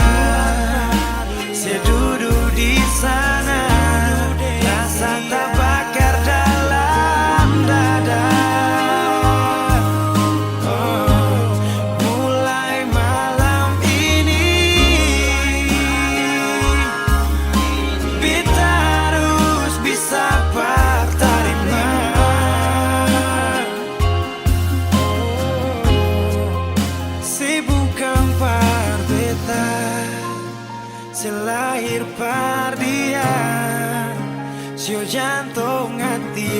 sedudu di sana, rasa terbakar dalam dada. Oh, mulai malam ini beta harus bisa terima. Se bukan par beta, se lahir par dia, sio jantung hati.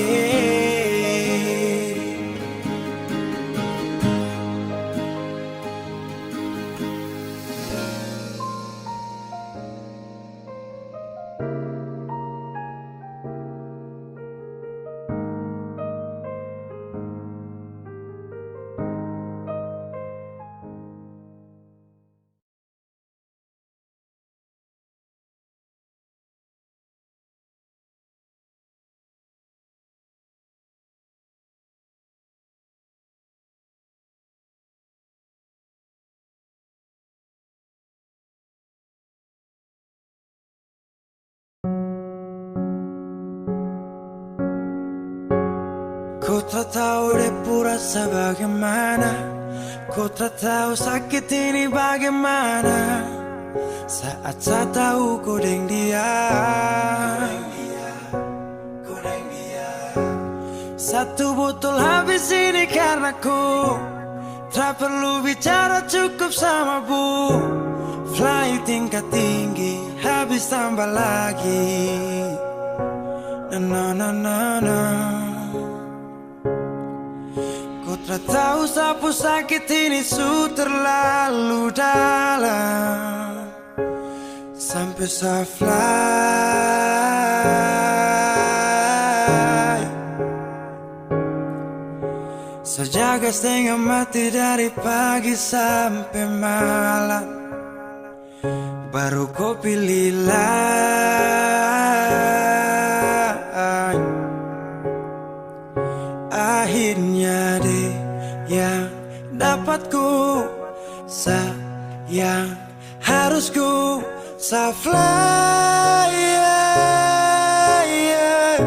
tak tahu depu rasa bagaimana, ku tak tahu sakit ini bagaimana. Saat saya tahu ku deng dia, satu botol habis ini karena ku tak perlu bicara, cukup sama bu. Fly tingkat tinggi, habis tambah lagi. Na na na na. Ku tak tahu sapu sakit ini su terlalu dalam, sampai saya fly. Sejaga setengah mati dari pagi sampai malam, baru kau pilih lain. Akhirnya deh yang dapat ku sayang, harus ku fly, yeah, yeah.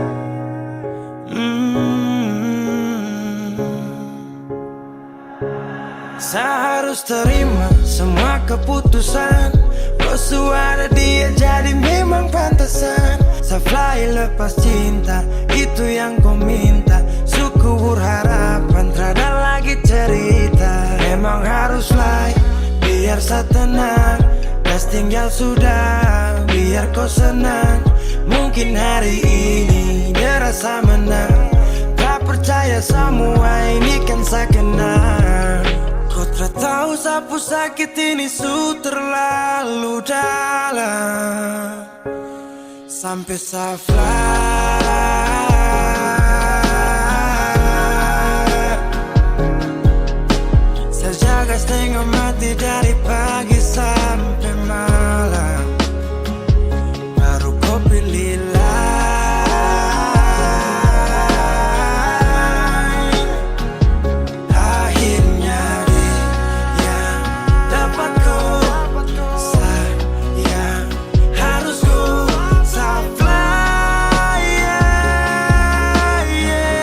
Saya harus terima semua keputusan, kau ada dia jadi memang pantasan. Saya fly lepas cinta, itu yang kau minta. Syukur harapan, terada lagi cerita. Memang harus fly, biar saya tenang. Gas tinggal sudah, biar kau senang. Mungkin hari ini dia rasa menang. Tak percaya semua ini kan saya kenal. Kau tak tahu sapu sakit ini su terlalu dalam, sampai saya fly. Saya jaga setengah mati dari pagi sampai malam, baru kau pilih lain. Akhirnya dia yang dapat kau sayang, harus kau fly, yeah, yeah.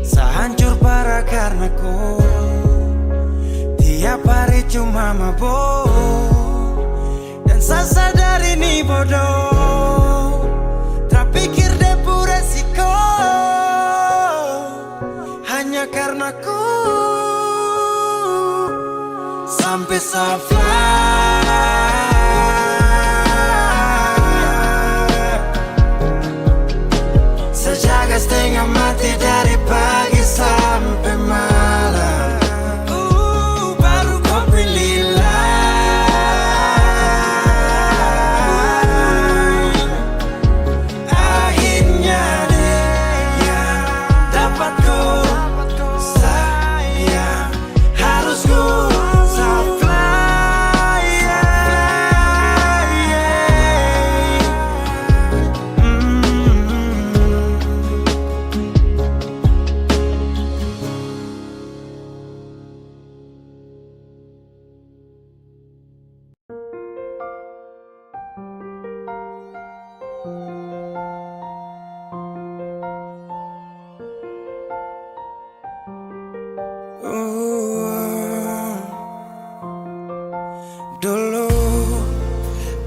Saya hancur parah karena kau tiap hari cuma mabuk, dan saya sadar ini bodoh. Tak pikir depu resiko, hanya karena ku sampai saya fly. Saya jaga setengah mati dari pagi sampai malam, baru kau pilih lain. Akhirnya dia dapat kau sayang, harus kau fly, yeah, yeah. Dulu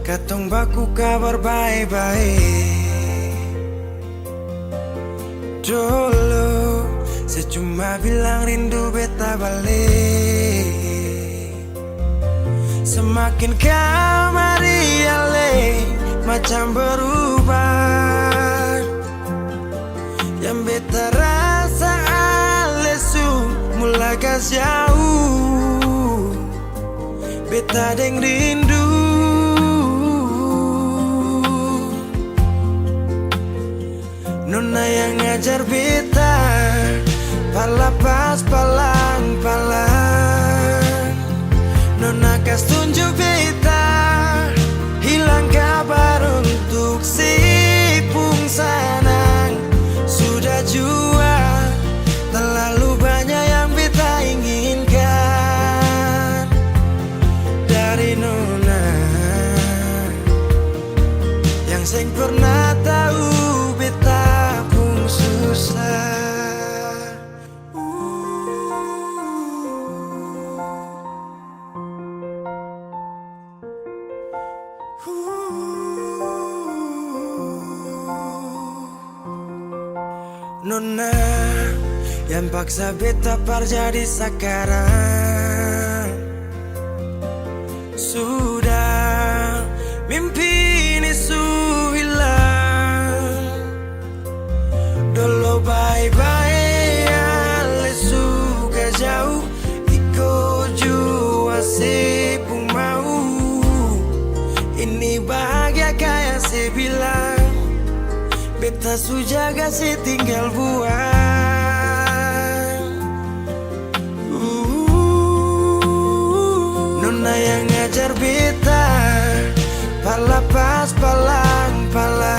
katong baku kabar baik-baik. Dulu saya cuma bilang rindu beta balik. Semakin kamari ale macam berubah, yang beta rasa alesu mulai gas jauh. Beta deng rindu, nona yang ngajar beta palapas palang-palang. Nona kas tunjuk beta hilang kabar untuk si pung sanang. Sudah jua terlalu banyak yang beta inginkan dari nona. pernah tahu beta pun susah. Nona yang paksa beta par jadi sekarang. Sudah mimpi ini su hilang. Dulu bye-bye ale suka jauh. Iko jua sepung mau. Ini bahagia kayak saya bilang. Beta su jaga si tinggal buang. Nona yang ngajar beta pala pas palang-palang.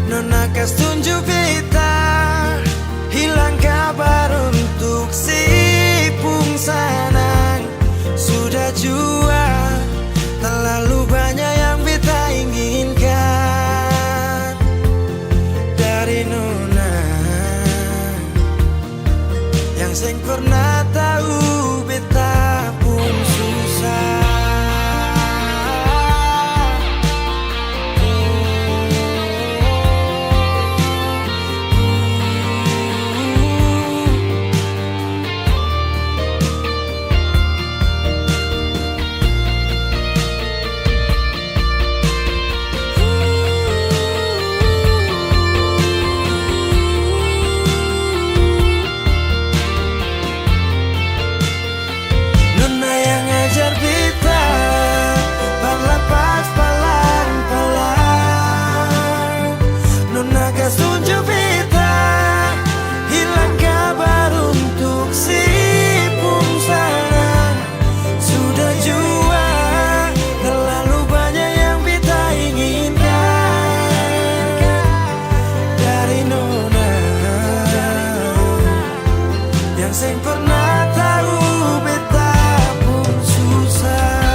Nona kas tunjuk beta hilang kabar untuk si pung sanang. Sudah jua terlalu banyak yang beta inginkan dari Nona yang seng pernah tahu beta pun susah. Nona yang ngajar beta berlepas palang-palang. Nona kas tunjuk beta hilang kabar untuk si pung sanang. Sudah jua terlalu banyak yang beta inginkan dari Nona yang seng pernah tahu beta pun susah.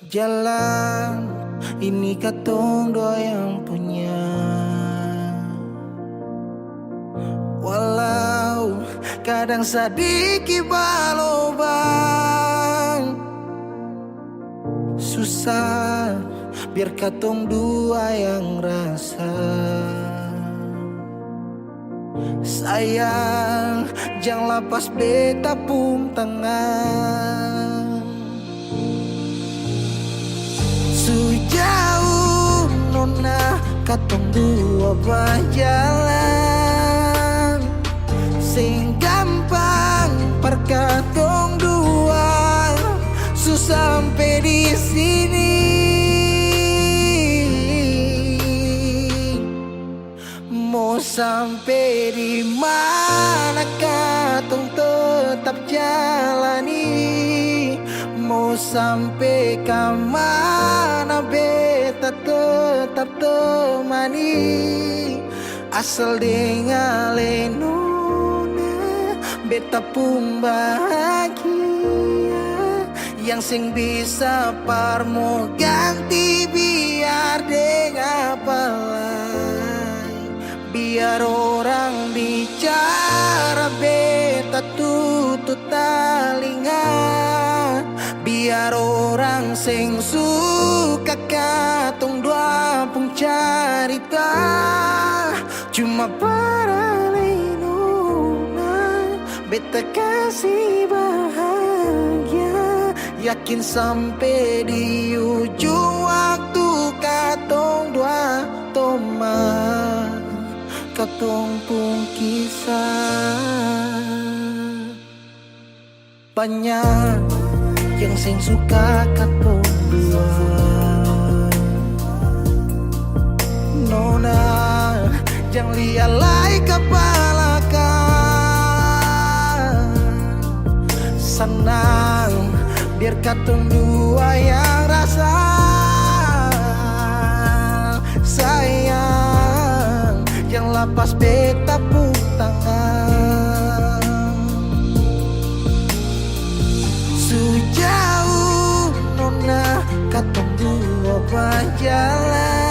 Jalan ini katong dua yang punya. Walau kadang sedikit balobang, susah biar katong dua yang rasa. Sayang jangan lepas beta pun tangan. Sejauh Nona katong dua berjalan, sing gampang per katong dua susah sampai di sini. Mau sampai di mana katong tetap jalani. Mau sampai ke mana beta tetap temani. Asal dengan Nona beta pun bahagia. Yang sing bisa parmo ganti biar dengan apa lain. Biar orang bicara beta tutup telinga. Biar orang sing suka katong dua pun carita. Cuma para Nona beta kasih bahagia, yakin sampai di ujung waktu katong dua toma, katong pun kisah. Banyak yang sing suka katong dua, nona jangan lialai kepala kan. Senang biar katong dua yang rasa sayang, yang lepas beta pun tangan. Sejauh nona katong dua berjalan,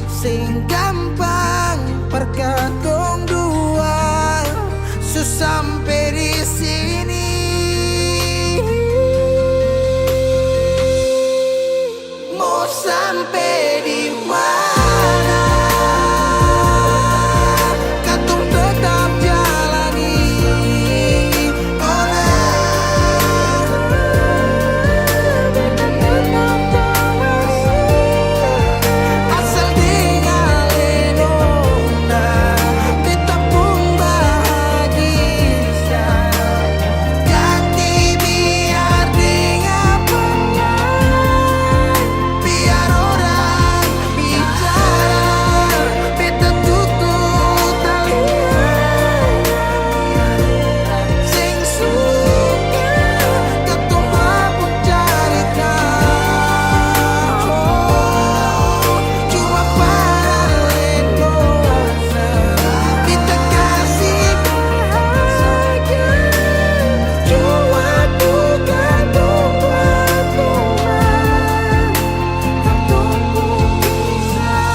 sing gampang perkatong dua, sampai di sini. Mau sampai di mana? Katong tetap jalani. Asal dengan nona, kita pun bahagia. Ganti biar dengan penat, biar orang bicara, beta tutup telinga. Sing suka katong pun cari tahu, cuma paralelona beta kasih bahagia, cuma bukan buat teman, katong pun kisah.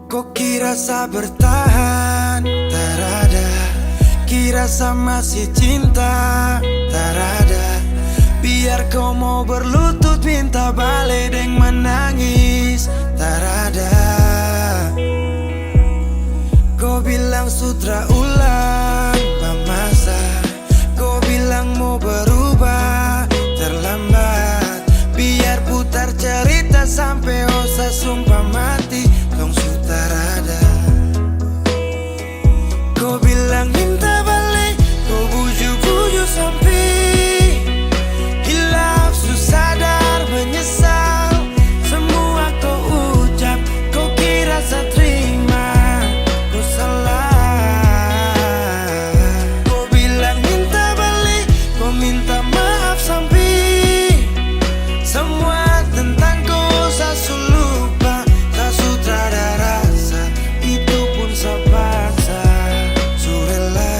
Kok kira sa bertahan? Tarada. Kira sa masih cinta? Tarada. Biar kau mau berlutut minta balik deng menangis. Tarada. Kau bilang sutra ulang pemasa, kau bilang mau berubah terlambat. Biar putar cerita sampai osa sumpah mati, dong sutarada. Kau bilang minta balik, kau bujuk-bujuk sampai hilaf, sadar menyesal. Semua kau ucap, kau kira saya terima, kau salah. Kau bilang minta balik, kau minta maaf sampai semua tentang kau saya lupa. Tak sutradara rasa, itu pun saya paksa. Surela.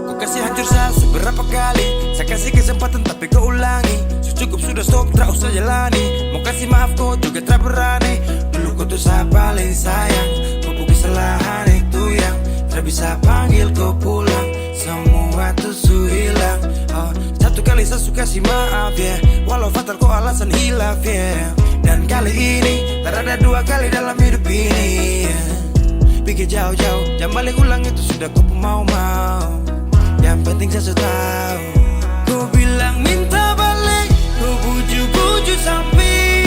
Kau kasih hancur saya seberapa kali, saya kasih kesempatan tapi kau ulangi. Cukup sudah stop, tak usah jalani. Mau kasih maaf kau juga tak berani. Dulu kau tuh saya paling sayang, kau bukan kesalahan itu yang tak bisa panggil kau pulang. Semua tuh hilang. Satu kali saya suka kasih maaf ya, walau fatal kau alasan hilaf ya. Dan kali ini tak ada dua kali dalam hidup ini ya. Pikir jauh-jauh, jangan balik ulang itu sudah kau mau-mau. Yang penting saya sudah tahu. Kau bilang minta balik, kau bujuk-bujuk sampai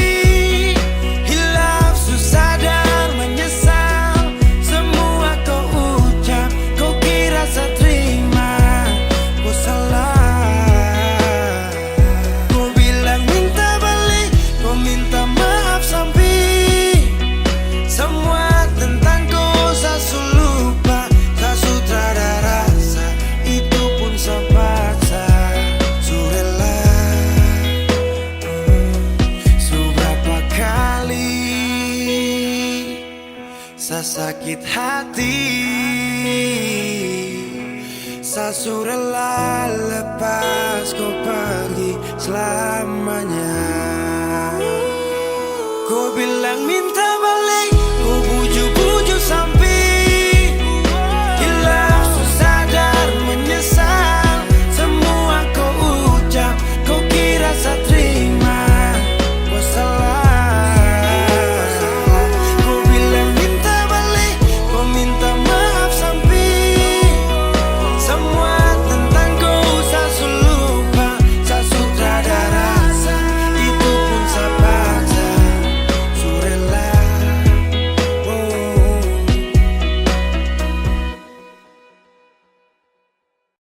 rasa sakit hati. Saya rela lepas kau pergi selamanya. Kau bilang minta